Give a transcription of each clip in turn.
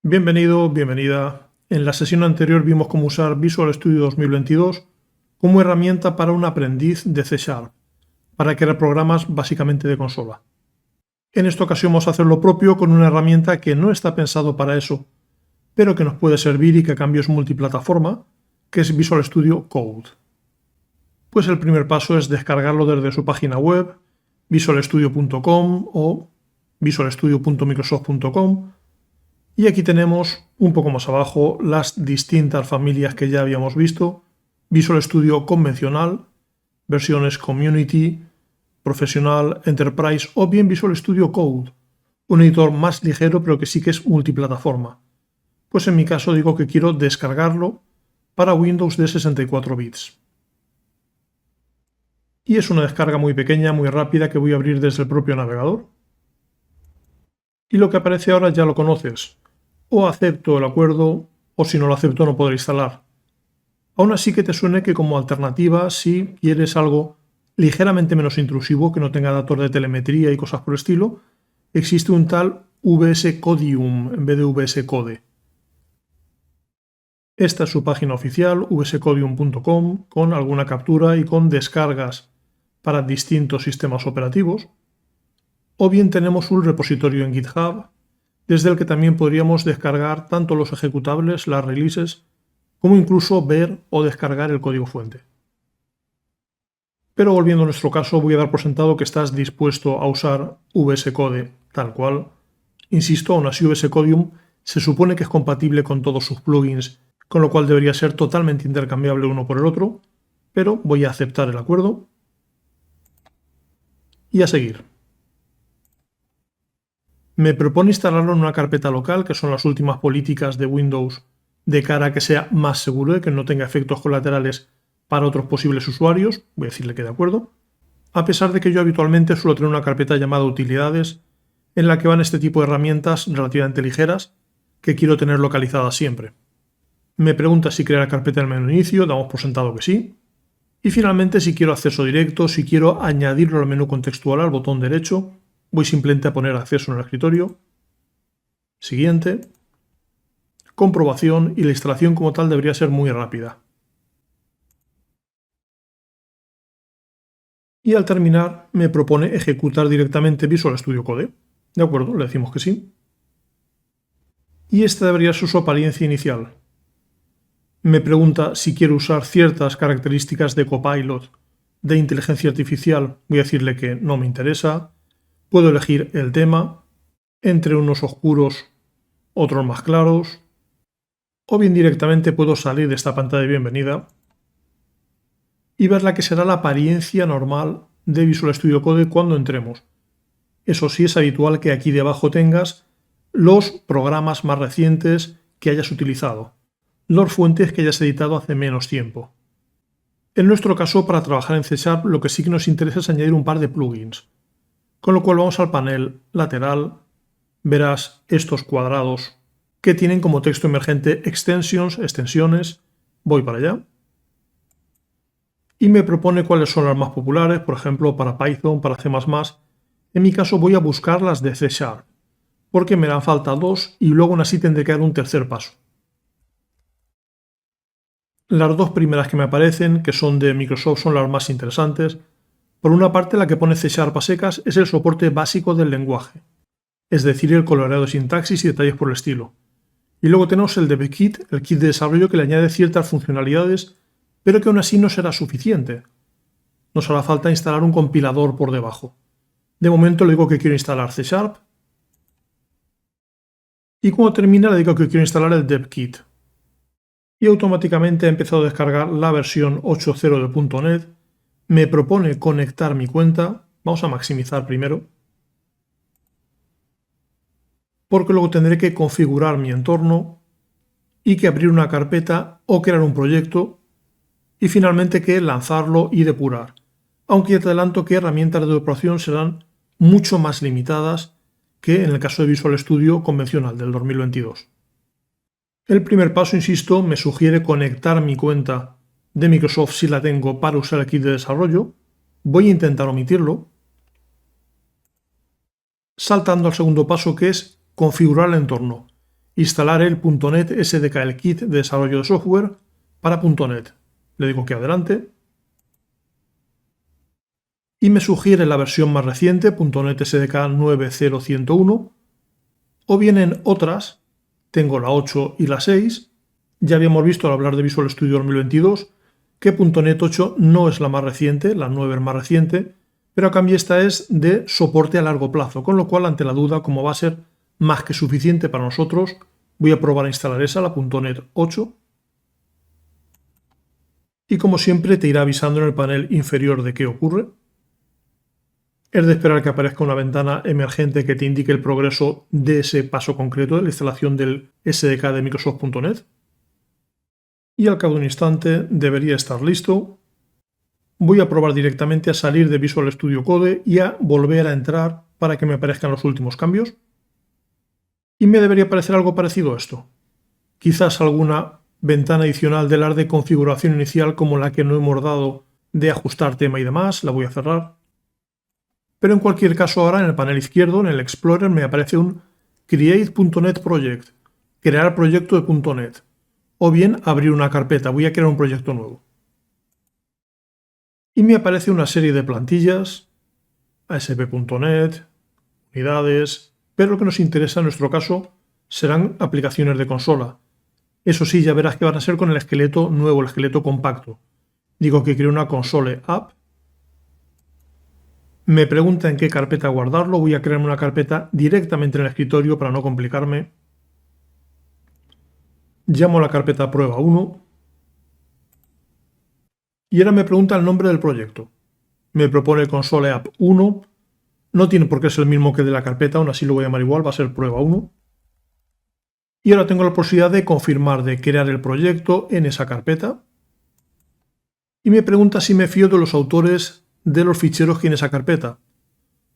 Bienvenido, bienvenida. En la sesión anterior vimos cómo usar Visual Studio 2022 como herramienta para un aprendiz de C#, para crear programas básicamente de consola. En esta ocasión vamos a hacer lo propio con una herramienta que no está pensado para eso, pero que nos puede servir y que a cambio es multiplataforma, que es Visual Studio Code. Pues el primer paso es descargarlo desde su página web, visualstudio.com o visualstudio.microsoft.com. Y aquí tenemos, un poco más abajo, las distintas familias que ya habíamos visto. Visual Studio convencional, versiones Community, Profesional, Enterprise o bien Visual Studio Code, un editor más ligero pero que sí que es multiplataforma. Pues en mi caso digo que quiero descargarlo para Windows de 64 bits. Y es una descarga muy pequeña, muy rápida que voy a abrir desde el propio navegador. Y lo que aparece ahora ya lo conoces. O acepto el acuerdo, o si no lo acepto no podré instalar. Aún así que te suene que como alternativa, si quieres algo ligeramente menos intrusivo, que no tenga datos de telemetría y cosas por el estilo, existe un tal VS Codium en vez de VS Code. Esta es su página oficial, vscodium.com, con alguna captura y con descargas para distintos sistemas operativos. O bien tenemos un repositorio en GitHub, desde el que también podríamos descargar tanto los ejecutables, las releases, como incluso ver o descargar el código fuente. Pero volviendo a nuestro caso, voy a dar por sentado que estás dispuesto a usar VS Code tal cual. Insisto, aún así VS Codium se supone que es compatible con todos sus plugins, con lo cual debería ser totalmente intercambiable uno por el otro, pero voy a aceptar el acuerdo y a seguir. Me propone instalarlo en una carpeta local, que son las últimas políticas de Windows de cara a que sea más seguro y que no tenga efectos colaterales para otros posibles usuarios. Voy a decirle que de acuerdo. A pesar de que yo habitualmente suelo tener una carpeta llamada utilidades, en la que van este tipo de herramientas relativamente ligeras que quiero tener localizadas siempre. Me pregunta si crear carpeta en el menú inicio, damos por sentado que sí. Y finalmente si quiero acceso directo, si quiero añadirlo al menú contextual al botón derecho, voy simplemente a poner acceso en el escritorio. Siguiente. Comprobación y la instalación como tal debería ser muy rápida. Y al terminar me propone ejecutar directamente Visual Studio Code. De acuerdo, le decimos que sí. Y esta debería ser su apariencia inicial. Me pregunta si quiero usar ciertas características de Copilot de inteligencia artificial. Voy a decirle que no me interesa. Puedo elegir el tema, entre unos oscuros, otros más claros, o bien directamente puedo salir de esta pantalla de bienvenida y ver la que será la apariencia normal de Visual Studio Code cuando entremos. Eso sí, es habitual que aquí debajo tengas los programas más recientes que hayas utilizado, las fuentes que hayas editado hace menos tiempo. En nuestro caso, para trabajar en C# lo que sí que nos interesa es añadir un par de plugins. Con lo cual vamos al panel lateral, verás estos cuadrados que tienen como texto emergente extensiones, voy para allá. Y me propone cuáles son las más populares, por ejemplo, para Python, para C++. En mi caso voy a buscar las de C#, porque me dan falta dos y luego aún así tendré que dar un tercer paso. Las dos primeras que me aparecen, que son de Microsoft, son las más interesantes. Por una parte, la que pone C# a secas es el soporte básico del lenguaje, es decir, el coloreado de sintaxis y detalles por el estilo. Y luego tenemos el DevKit, el kit de desarrollo que le añade ciertas funcionalidades, pero que aún así no será suficiente. Nos hará falta instalar un compilador por debajo. De momento le digo que quiero instalar C#, y cuando termina le digo que quiero instalar el DevKit. Y automáticamente ha empezado a descargar la versión 8.0 de .NET. Me propone conectar mi cuenta. Vamos a maximizar primero, porque luego tendré que configurar mi entorno y que abrir una carpeta o crear un proyecto y finalmente que lanzarlo y depurar. Aunque ya te adelanto que herramientas de depuración serán mucho más limitadas que en el caso de Visual Studio convencional del 2022. El primer paso, insisto, me sugiere conectar mi cuenta de Microsoft si la tengo para usar el kit de desarrollo. Voy a intentar omitirlo, saltando al segundo paso que es configurar el entorno. instalar el .NET SDK, el kit de desarrollo de software para .NET. Le digo que adelante. Y me sugiere la versión más reciente, .NET SDK 9.0.101, o bien en otras, tengo la 8 y la 6, ya habíamos visto al hablar de Visual Studio 2022 que .NET 8 no es la más reciente, la 9 es más reciente, pero a cambio esta es de soporte a largo plazo, con lo cual ante la duda, como va a ser más que suficiente para nosotros, voy a probar a instalar esa, la .NET 8. Y como siempre te irá avisando en el panel inferior de qué ocurre. Es de esperar que aparezca una ventana emergente que te indique el progreso de ese paso concreto de la instalación del SDK de Microsoft.NET. Y al cabo de un instante debería estar listo. Voy a probar directamente a salir de Visual Studio Code y a volver a entrar para que me aparezcan los últimos cambios. Y me debería aparecer algo parecido a esto. Quizás alguna ventana adicional de las de configuración inicial como la que no hemos dado de ajustar tema y demás, la voy a cerrar. Pero en cualquier caso ahora en el panel izquierdo, en el Explorer, me aparece un Create.NET Project, crear proyecto de .NET, o bien abrir una carpeta, voy a crear un proyecto nuevo. Y me aparece una serie de plantillas, ASP.NET, unidades, pero lo que nos interesa en nuestro caso serán aplicaciones de consola. Eso sí, ya verás que van a ser con el esqueleto nuevo, el esqueleto compacto. Digo que creo una console app. Me pregunta en qué carpeta guardarlo. Voy a crearme una carpeta directamente en el escritorio para no complicarme. Llamo a la carpeta prueba 1. Y ahora me pregunta el nombre del proyecto. Me propone console app 1. No tiene por qué ser el mismo que de la carpeta, aún así lo voy a llamar igual, va a ser prueba 1. Y ahora tengo la posibilidad de confirmar, de crear el proyecto en esa carpeta. Y me pregunta si me fío de los autores de los ficheros que hay en esa carpeta.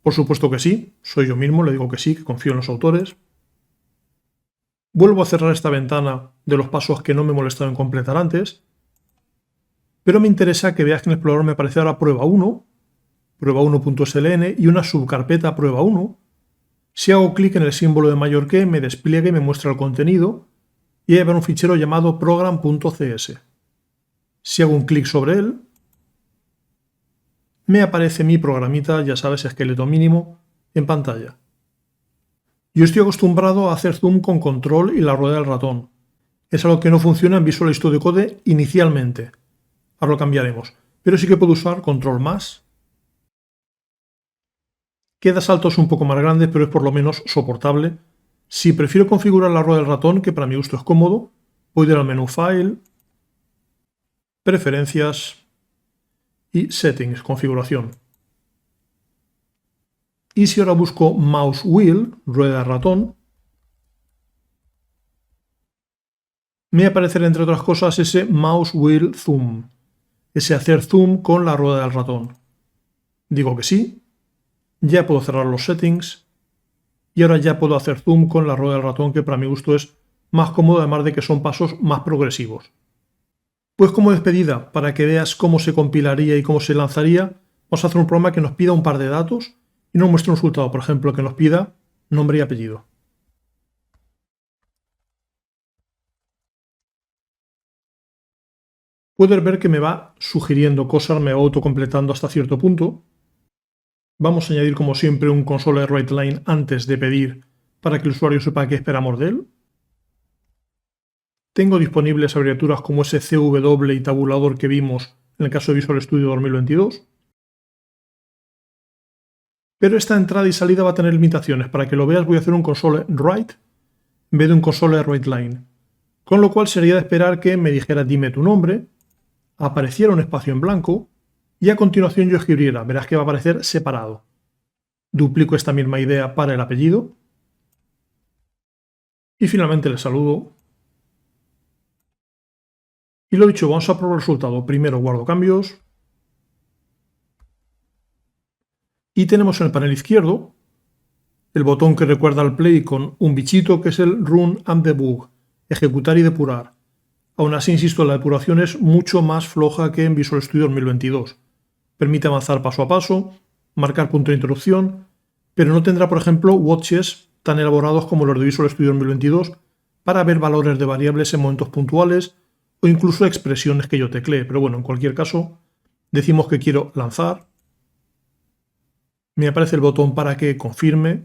Por supuesto que sí, soy yo mismo, le digo que sí, que confío en los autores. Vuelvo a cerrar esta ventana de los pasos que no me molestaron en completar antes. Pero me interesa que veas que en el explorador me aparece ahora prueba 1, prueba 1.sln y una subcarpeta prueba 1. Si hago clic en el símbolo de mayor que, me despliega y me muestra el contenido y hay un fichero llamado program.cs. Si hago un clic sobre él, me aparece mi programita, ya sabes, esqueleto mínimo, en pantalla. Yo estoy acostumbrado a hacer zoom con control y la rueda del ratón. Es algo que no funciona en Visual Studio Code inicialmente. Ahora lo cambiaremos. Pero sí que puedo usar control más. Queda saltos un poco más grandes, pero es por lo menos soportable. Si prefiero configurar la rueda del ratón, que para mi gusto es cómodo, puedo ir al menú File, Preferencias y Settings, configuración. Y si ahora busco Mouse Wheel, rueda de ratón, me aparecerá entre otras cosas ese Mouse Wheel Zoom, ese hacer zoom con la rueda del ratón. Digo que sí, ya puedo cerrar los settings y ahora ya puedo hacer zoom con la rueda del ratón, que para mi gusto es más cómodo, además de que son pasos más progresivos. Pues como despedida, para que veas cómo se compilaría y cómo se lanzaría, vamos a hacer un programa que nos pida un par de datos y nos muestre un resultado, por ejemplo, que nos pida nombre y apellido. Puedes ver que me va sugiriendo cosas, me va autocompletando hasta cierto punto. Vamos a añadir como siempre un console write line antes de pedir para que el usuario sepa qué esperamos de él. Tengo disponibles abreviaturas como ese CW y tabulador que vimos en el caso de Visual Studio 2022. Pero esta entrada y salida va a tener limitaciones. Para que lo veas voy a hacer un console write en vez de un console write line. Con lo cual sería de esperar que me dijera dime tu nombre, apareciera un espacio en blanco y a continuación yo escribiera. Verás que va a aparecer separado. Duplico esta misma idea para el apellido. Y finalmente le saludo. Y lo dicho, vamos a probar el resultado. Primero guardo cambios. Y tenemos en el panel izquierdo el botón que recuerda al play con un bichito que es el Run and Debug, ejecutar y depurar. Aún así, insisto, la depuración es mucho más floja que en Visual Studio 2022. Permite avanzar paso a paso, marcar punto de interrupción, pero no tendrá, por ejemplo, watches tan elaborados como los de Visual Studio 2022, para ver valores de variables en momentos puntuales o incluso expresiones que yo teclee. Pero bueno, en cualquier caso, decimos que quiero lanzar. Me aparece el botón para que confirme.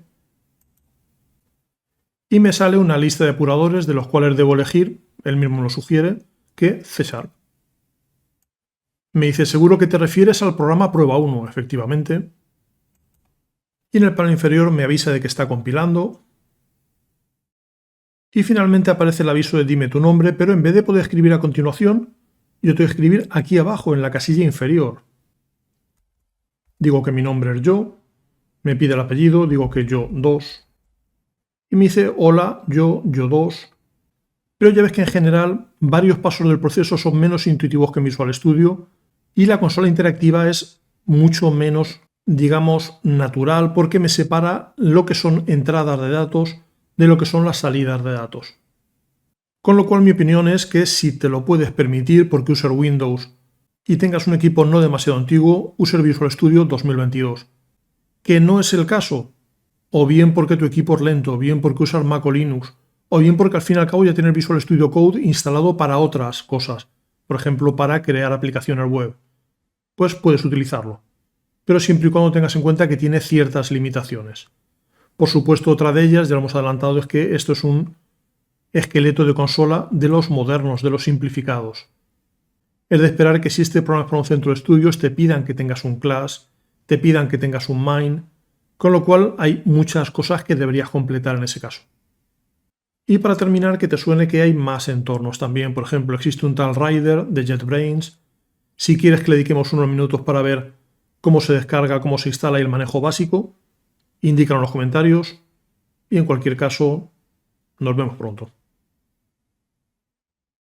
Y me sale una lista de apuradores de los cuales debo elegir, él mismo lo sugiere, que C#. Me dice, seguro que te refieres al programa prueba 1, efectivamente. Y en el panel inferior me avisa de que está compilando. Y finalmente aparece el aviso de dime tu nombre, pero en vez de poder escribir a continuación, yo tengo que escribir aquí abajo, en la casilla inferior. Digo que mi nombre es yo, me pide el apellido, digo que yo 2. Y me dice, hola, yo 2. Pero ya ves que en general varios pasos del proceso son menos intuitivos que en Visual Studio y la consola interactiva es mucho menos, digamos, natural porque me separa lo que son entradas de datos de lo que son las salidas de datos. Con lo cual mi opinión es que si te lo puedes permitir porque usas Windows y tengas un equipo no demasiado antiguo, uses Visual Studio 2022. Que no es el caso, o bien porque tu equipo es lento, o bien porque usas Mac o Linux, o bien porque al fin y al cabo ya tienes Visual Studio Code instalado para otras cosas, por ejemplo para crear aplicaciones web, pues puedes utilizarlo, pero siempre y cuando tengas en cuenta que tiene ciertas limitaciones. Por supuesto, otra de ellas, ya lo hemos adelantado, es que esto es un esqueleto de consola de los modernos, de los simplificados. Es de esperar que si este programa es para un centro de estudios te pidan que tengas un class, te pidan que tengas un main, con lo cual hay muchas cosas que deberías completar en ese caso. Y para terminar, que te suene que hay más entornos también. Por ejemplo, existe un tal Rider de JetBrains. Si quieres que le dediquemos unos minutos para ver cómo se descarga, cómo se instala y el manejo básico, indícalo en los comentarios. Y en cualquier caso, nos vemos pronto.